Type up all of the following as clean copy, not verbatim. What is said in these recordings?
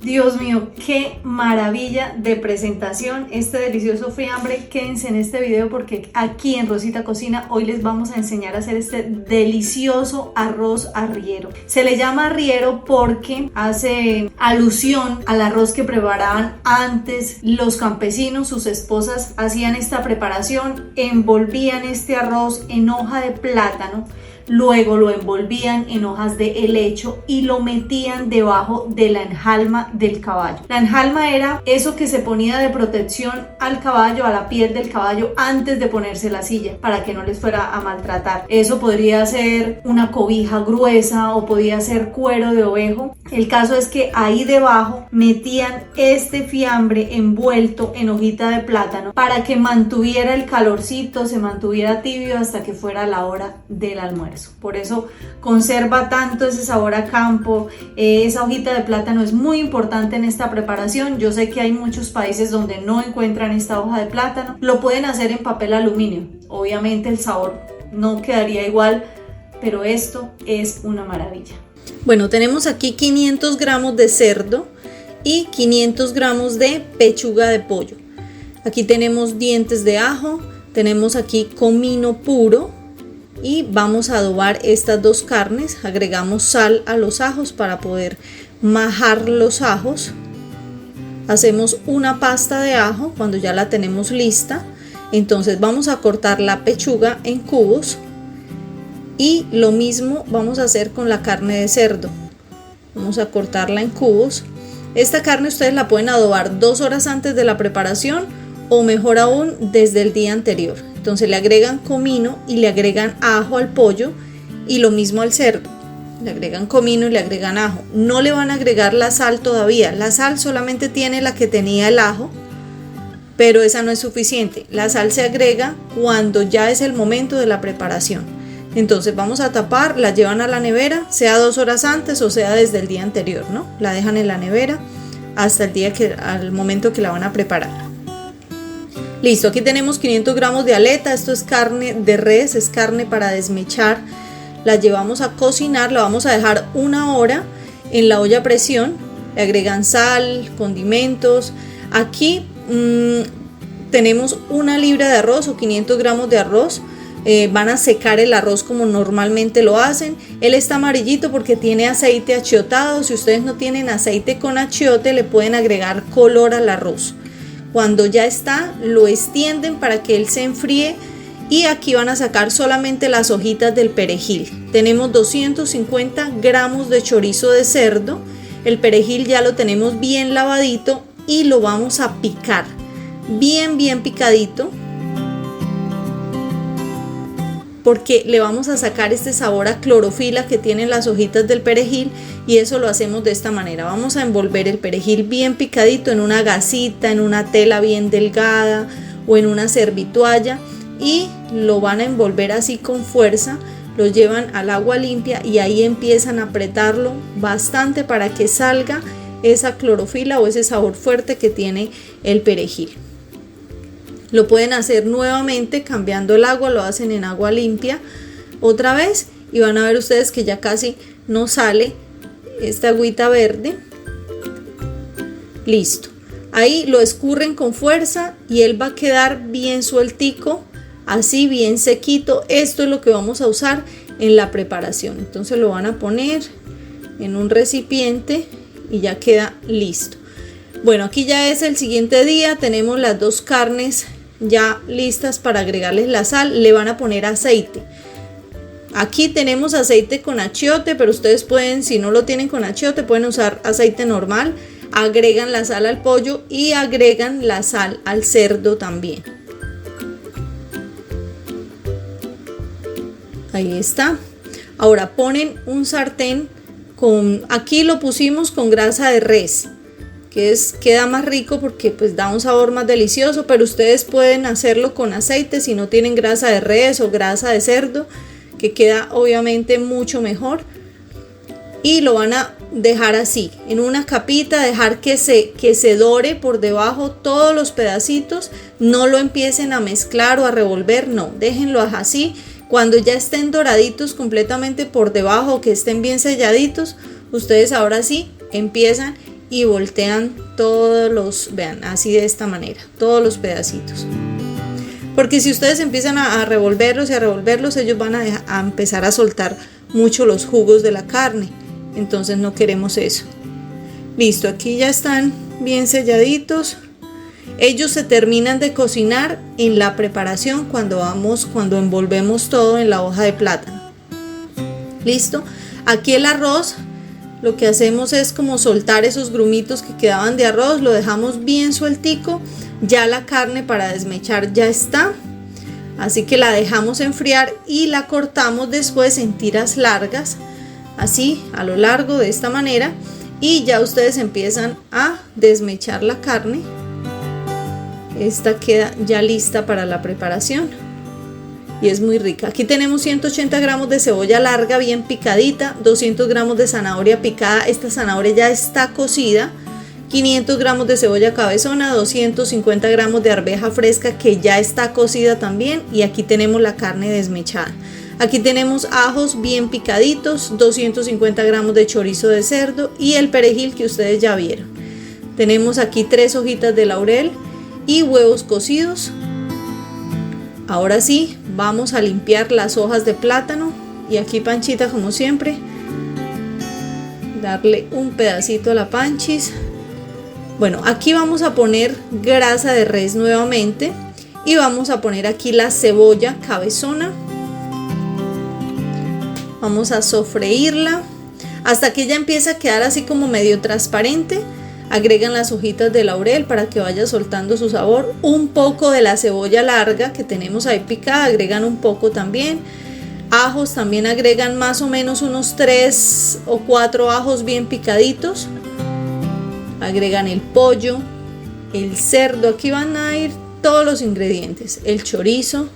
Dios mío, qué maravilla de presentación este delicioso fiambre. Quédense en este video porque aquí en Rosita Cocina hoy les vamos a enseñar a hacer este delicioso arroz arriero. Se le llama arriero porque hace alusión al arroz que preparaban antes los campesinos. Sus esposas hacían esta preparación, envolvían este arroz en hoja de plátano, luego lo envolvían en hojas de helecho y lo metían debajo de la enjalma del caballo. La enjalma era eso que se ponía de protección al caballo, a la piel del caballo, antes de ponerse la silla, para que no les fuera a maltratar. Eso podría ser una cobija gruesa o podía ser cuero de ovejo. El caso es que ahí debajo metían este fiambre envuelto en hojita de plátano para que mantuviera el calorcito, se mantuviera tibio hasta que fuera la hora del almuerzo. Por eso conserva tanto ese sabor a campo. Esa hojita de plátano es muy importante en esta preparación. Yo sé que hay muchos países donde no encuentran esta hoja de plátano. Lo pueden hacer en papel aluminio. Obviamente el sabor no quedaría igual, pero esto es una maravilla. Bueno, tenemos aquí 500 gramos de cerdo y 500 gramos de pechuga de pollo. Aquí tenemos dientes de ajo, tenemos aquí comino puro y vamos a adobar estas dos carnes. Agregamos sal a los ajos para poder majar los ajos. Hacemos una pasta de ajo cuando ya la tenemos lista. Entonces vamos a cortar la pechuga en cubos. Y lo mismo vamos a hacer con la carne de cerdo. Vamos a cortarla en cubos. Esta carne ustedes la pueden adobar 2 horas antes de la preparación o mejor aún desde el día anterior. Entonces le agregan comino y le agregan ajo al pollo y lo mismo al cerdo. Le agregan comino y le agregan ajo. No le van a agregar la sal todavía. La sal solamente tiene la que tenía el ajo, pero esa no es suficiente. La sal se agrega cuando ya es el momento de la preparación. Entonces vamos a tapar, la llevan a la nevera, sea 2 horas antes o sea desde el día anterior, ¿no? La dejan en la nevera hasta el día al momento que la van a preparar. Listo, aquí tenemos 500 gramos de aleta. Esto es carne de res, es carne para desmechar. La llevamos a cocinar, la vamos a dejar 1 hora en la olla a presión. Le agregan sal, condimentos. Aquí tenemos 1 libra de arroz o 500 gramos de arroz. Van a secar el arroz como normalmente lo hacen. Él está amarillito porque tiene aceite achiotado. Si ustedes no tienen aceite con achiote, le pueden agregar color al arroz. Cuando ya está, lo extienden para que él se enfríe y aquí van a sacar solamente las hojitas del perejil. Tenemos 250 gramos de chorizo de cerdo. El perejil ya lo tenemos bien lavadito y lo vamos a picar bien picadito, porque le vamos a sacar este sabor a clorofila que tienen las hojitas del perejil y eso lo hacemos de esta manera. Vamos a envolver el perejil bien picadito en una gasita, en una tela bien delgada o en una servitoalla y lo van a envolver así con fuerza. Lo llevan al agua limpia y ahí empiezan a apretarlo bastante para que salga esa clorofila o ese sabor fuerte que tiene el perejil. Lo pueden hacer nuevamente cambiando el agua, lo hacen en agua limpia otra vez y van a ver ustedes que ya casi no sale esta agüita verde. Listo. Ahí lo escurren con fuerza y él va a quedar bien sueltico, así bien sequito. Esto es lo que vamos a usar en la preparación. Entonces lo van a poner en un recipiente y ya queda listo. Bueno, aquí ya es el siguiente día. Tenemos las dos carnes ya listas para agregarles la sal. Le van a poner aceite. Aquí tenemos aceite con achiote, pero ustedes pueden, si no lo tienen con achiote, pueden usar aceite normal. Agregan la sal al pollo y agregan la sal al cerdo también. Ahí está. Ahora ponen un sartén aquí lo pusimos con grasa de res, queda más rico porque pues da un sabor más delicioso, pero ustedes pueden hacerlo con aceite si no tienen grasa de res o grasa de cerdo, que queda obviamente mucho mejor. Y lo van a dejar así, en una capita, dejar que se dore por debajo todos los pedacitos. No lo empiecen a mezclar o a revolver, no, déjenlo así. Cuando ya estén doraditos completamente por debajo, que estén bien selladitos, ustedes ahora sí empiezan y voltean todos los, vean, así de esta manera, todos los pedacitos. Porque si ustedes empiezan a revolverlos y a revolverlos, ellos van a empezar a soltar mucho los jugos de la carne. Entonces no queremos eso. Listo, aquí ya están bien selladitos. Ellos se terminan de cocinar en la preparación cuando envolvemos todo en la hoja de plátano. Listo. Aquí el arroz, lo que hacemos es como soltar esos grumitos que quedaban de arroz, lo dejamos bien sueltico. Ya la carne para desmechar ya está, así que la dejamos enfriar y la cortamos después en tiras largas, así a lo largo de esta manera, y ya ustedes empiezan a desmechar la carne. Esta queda ya lista para la preparación y es muy rica. Aquí tenemos 180 gramos de cebolla larga bien picadita, 200 gramos de zanahoria picada, esta zanahoria ya está cocida, 500 gramos de cebolla cabezona, 250 gramos de arveja fresca que ya está cocida también, y aquí tenemos la carne desmechada. Aquí tenemos ajos bien picaditos, 250 gramos de chorizo de cerdo y el perejil que ustedes ya vieron. Tenemos aquí 3 hojitas de laurel y huevos cocidos. Ahora sí, vamos a limpiar las hojas de plátano, y aquí Panchita, como siempre, darle un pedacito a la Panchis. Bueno, aquí vamos a poner grasa de res nuevamente y vamos a poner aquí la cebolla cabezona. Vamos a sofreírla hasta que ella empiece a quedar así como medio transparente. Agregan las hojitas de laurel para que vaya soltando su sabor. Un poco de la cebolla larga que tenemos ahí picada, agregan un poco también. Ajos también agregan más o menos unos 3 o 4 ajos bien picaditos. Agregan el pollo, el cerdo, aquí van a ir todos los ingredientes. El chorizo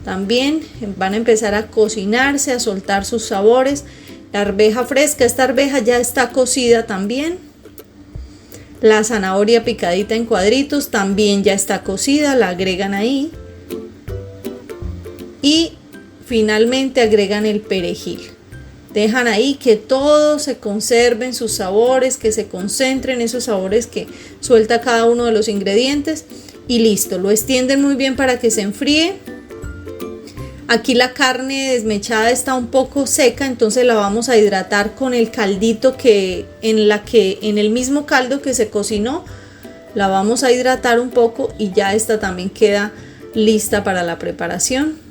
también van a empezar a cocinarse, a soltar sus sabores. La arveja fresca, esta arveja ya está cocida también. La zanahoria picadita en cuadritos también ya está cocida, la agregan ahí. Y finalmente agregan el perejil. Dejan ahí que todo se conserven sus sabores, que se concentren esos sabores que suelta cada uno de los ingredientes, y listo, lo extienden muy bien para que se enfríe. Aquí la carne desmechada está un poco seca, entonces la vamos a hidratar con el caldito en el mismo caldo que se cocinó, la vamos a hidratar un poco y ya esta también queda lista para la preparación.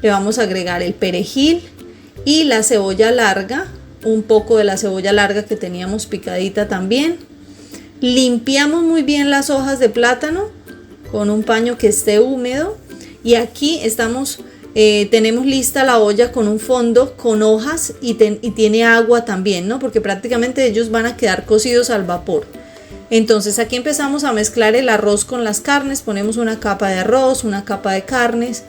Le vamos a agregar el perejil y la cebolla larga, un poco de la cebolla larga que teníamos picadita también. Limpiamos muy bien las hojas de plátano con un paño que esté húmedo, y aquí tenemos lista la olla con un fondo con hojas y tiene agua también, ¿no? Porque prácticamente ellos van a quedar cocidos al vapor. Entonces aquí empezamos a mezclar el arroz con las carnes, ponemos una capa de arroz, una capa de carnes.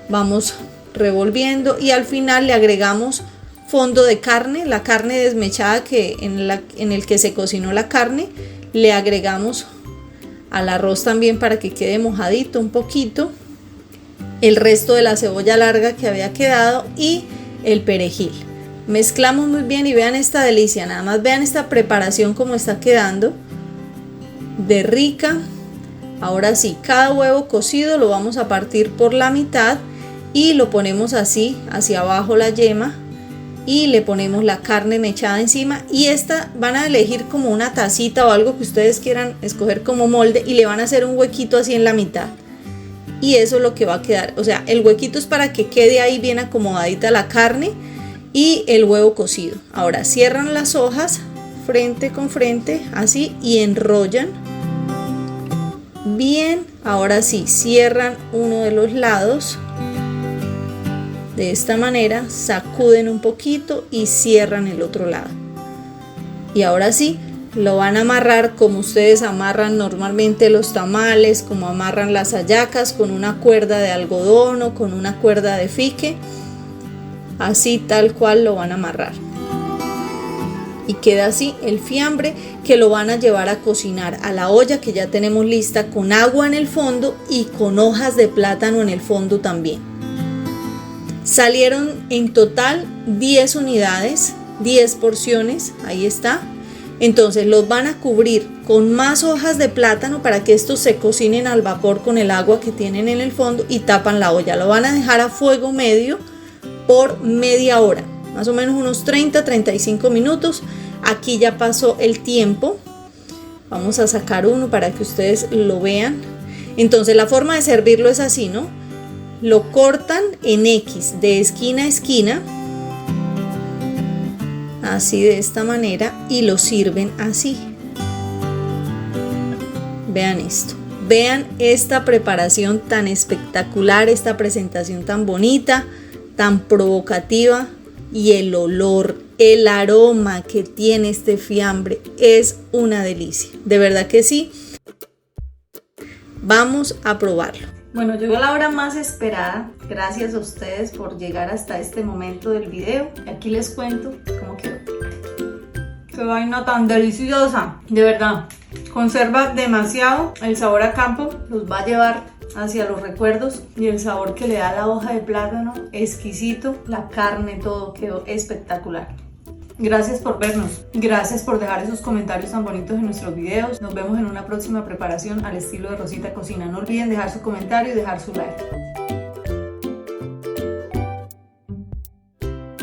Vamos revolviendo y al final le agregamos fondo de carne, la carne desmechada en el que se cocinó la carne, le agregamos al arroz también para que quede mojadito un poquito, el resto de la cebolla larga que había quedado y el perejil. Mezclamos muy bien y vean esta delicia, nada más vean esta preparación como está quedando de rica. Ahora sí, cada huevo cocido lo vamos a partir por la mitad y lo ponemos así hacia abajo la yema y le ponemos la carne mechada encima, y esta van a elegir como una tacita o algo que ustedes quieran escoger como molde y le van a hacer un huequito así en la mitad, y eso es lo que va a quedar. O sea, el huequito es para que quede ahí bien acomodadita la carne y el huevo cocido. Ahora cierran las hojas frente con frente así y enrollan bien. Ahora sí, cierran uno de los lados de esta manera, sacuden un poquito y cierran el otro lado. Y ahora sí, lo van a amarrar como ustedes amarran normalmente los tamales, como amarran las hallacas, con una cuerda de algodón o con una cuerda de fique. Así tal cual lo van a amarrar. Y queda así el fiambre, que lo van a llevar a cocinar a la olla que ya tenemos lista, con agua en el fondo y con hojas de plátano en el fondo también. Salieron en total 10 unidades 10 porciones, ahí está. Entonces los van a cubrir con más hojas de plátano para que estos se cocinen al vapor con el agua que tienen en el fondo y tapan la olla. Lo van a dejar a fuego medio por media hora, más o menos unos 30-35 minutos. Aquí ya pasó el tiempo. Vamos a sacar uno para que ustedes lo vean. Entonces la forma de servirlo es así, ¿no? Lo cortan en X de esquina a esquina, así de esta manera, y lo sirven así. Vean esto, vean esta preparación tan espectacular, esta presentación tan bonita, tan provocativa, y el olor, el aroma que tiene este fiambre es una delicia, de verdad que sí. Vamos a probarlo. Bueno, llegó la hora más esperada. Gracias a ustedes por llegar hasta este momento del video. Aquí les cuento cómo quedó. ¡Qué vaina tan deliciosa! De verdad, conserva demasiado el sabor a campo. Los va a llevar hacia los recuerdos y el sabor que le da la hoja de plátano, exquisito. La carne, todo quedó espectacular. Gracias por vernos, gracias por dejar esos comentarios tan bonitos en nuestros videos. Nos vemos en una próxima preparación al estilo de Rosita Cocina. No olviden dejar su comentario y dejar su like.